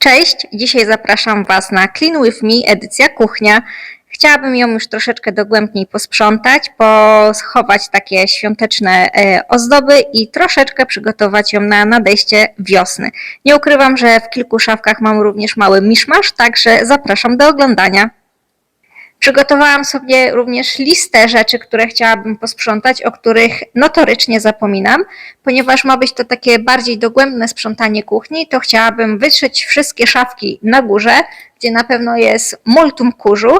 Cześć, dzisiaj zapraszam Was na Clean With Me, edycja kuchnia. Chciałabym ją już troszeczkę dogłębniej posprzątać, schować takie świąteczne ozdoby i troszeczkę przygotować ją na nadejście wiosny. Nie ukrywam, że w kilku szafkach mam również mały miszmasz, także zapraszam do oglądania. Przygotowałam sobie również listę rzeczy, które chciałabym posprzątać, o których notorycznie zapominam. Ponieważ ma być to takie bardziej dogłębne sprzątanie kuchni, to chciałabym wytrzeć wszystkie szafki na górze, gdzie na pewno jest multum kurzu.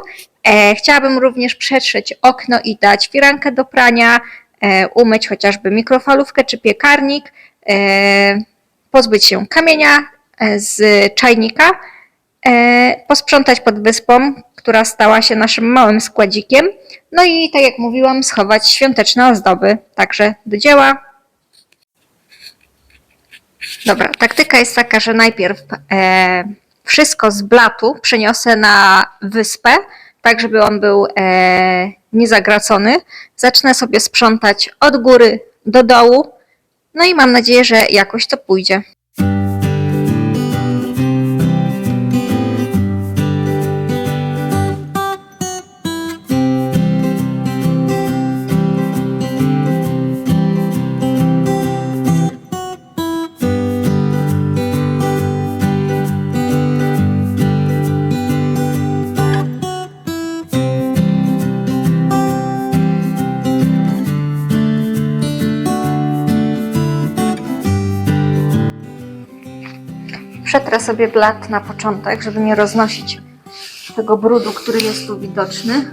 Chciałabym również przetrzeć okno i dać firankę do prania, umyć chociażby mikrofalówkę czy piekarnik, pozbyć się kamienia z czajnika, posprzątać pod wyspą, która stała się naszym małym składzikiem. No i tak jak mówiłam, schować świąteczne ozdoby. Także do dzieła. Dobra, taktyka jest taka, że najpierw wszystko z blatu przeniosę na wyspę, tak żeby on był niezagracony. Zacznę sobie sprzątać od góry do dołu. No i mam nadzieję, że jakoś to pójdzie. Przetrę sobie blat na początek, żeby nie roznosić tego brudu, który jest tu widoczny.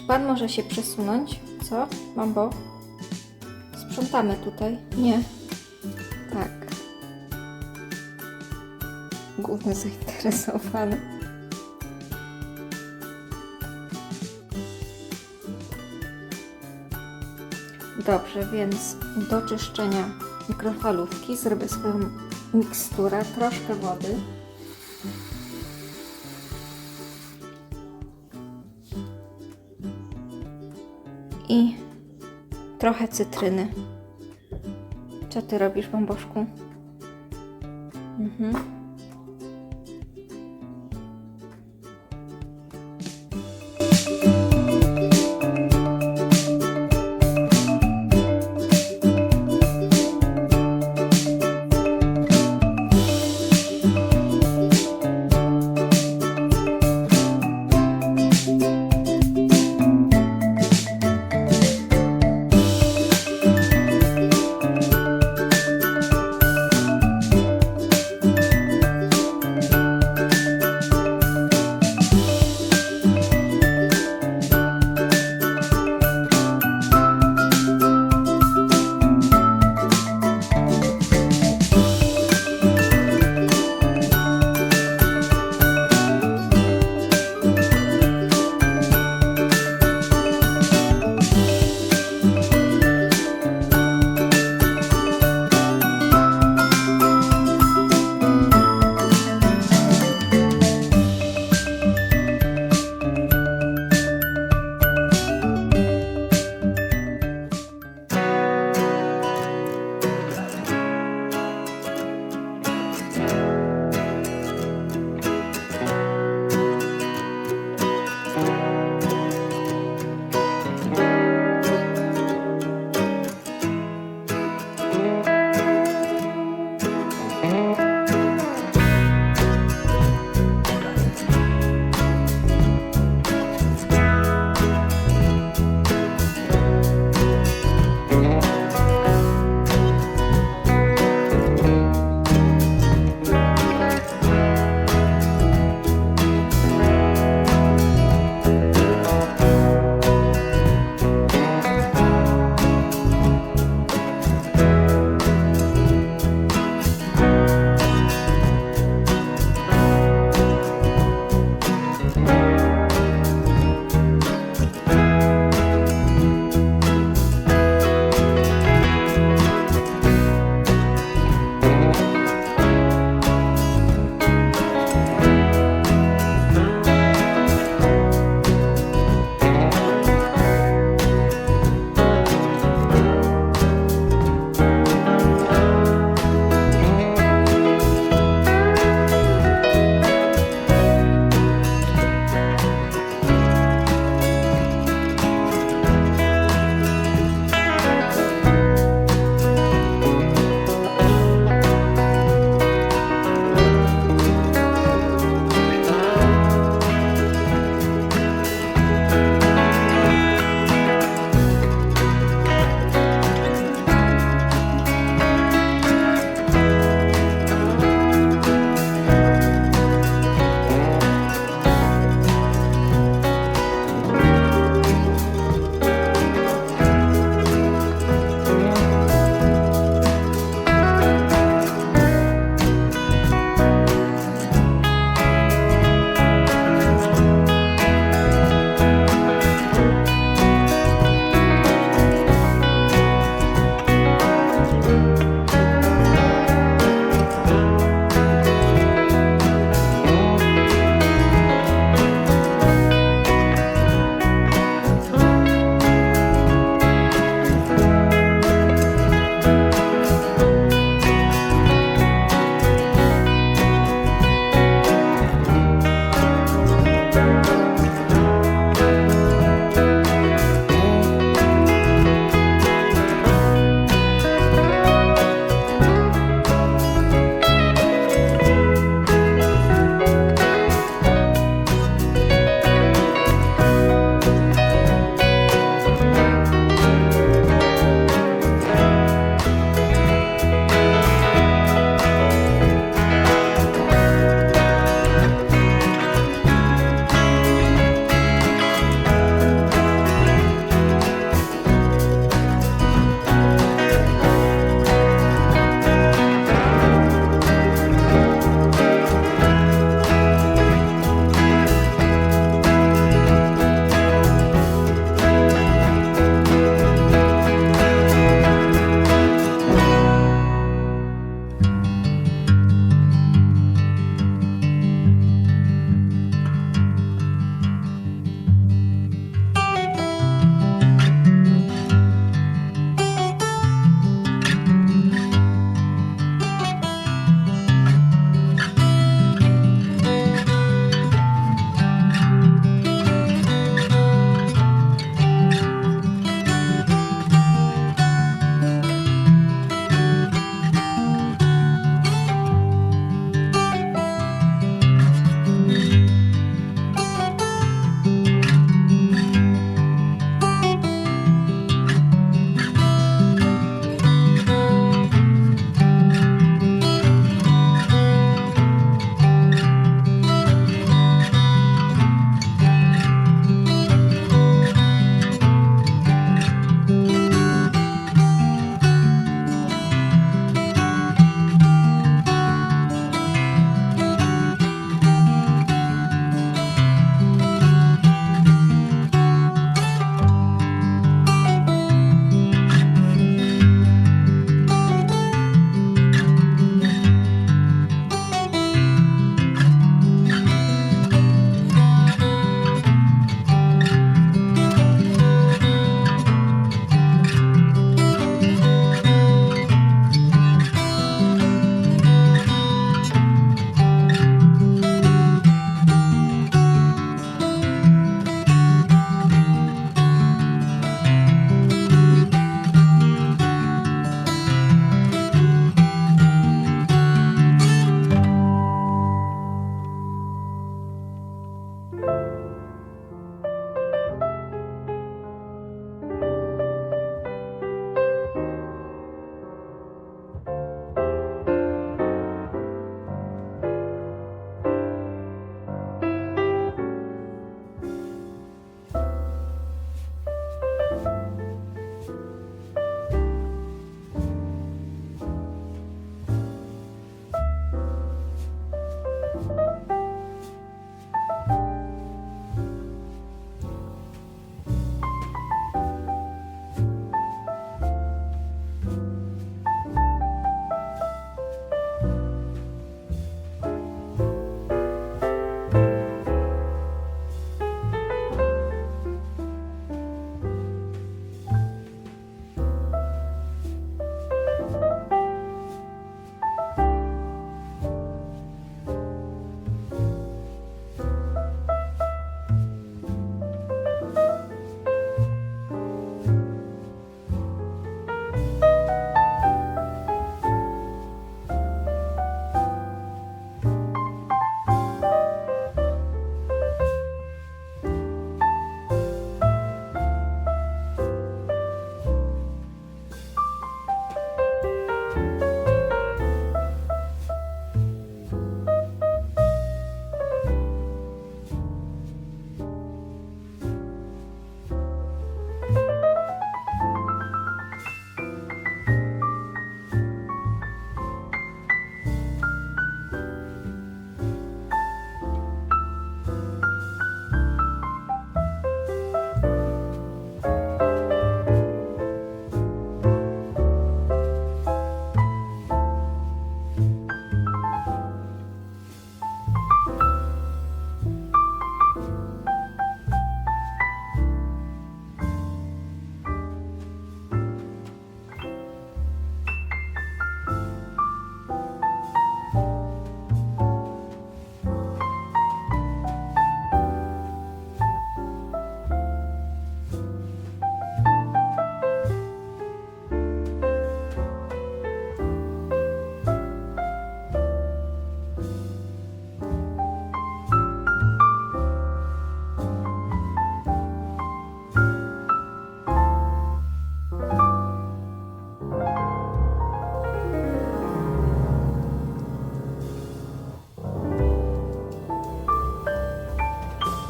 Pan może się przesunąć? Co? Mambo? Sprzątamy tutaj? Nie. Tak. Główny zainteresowany. Dobrze, więc do czyszczenia mikrofalówki zrobię swoją miksturę, troszkę wody. I trochę cytryny. Co ty robisz, bąboszku? Mhm.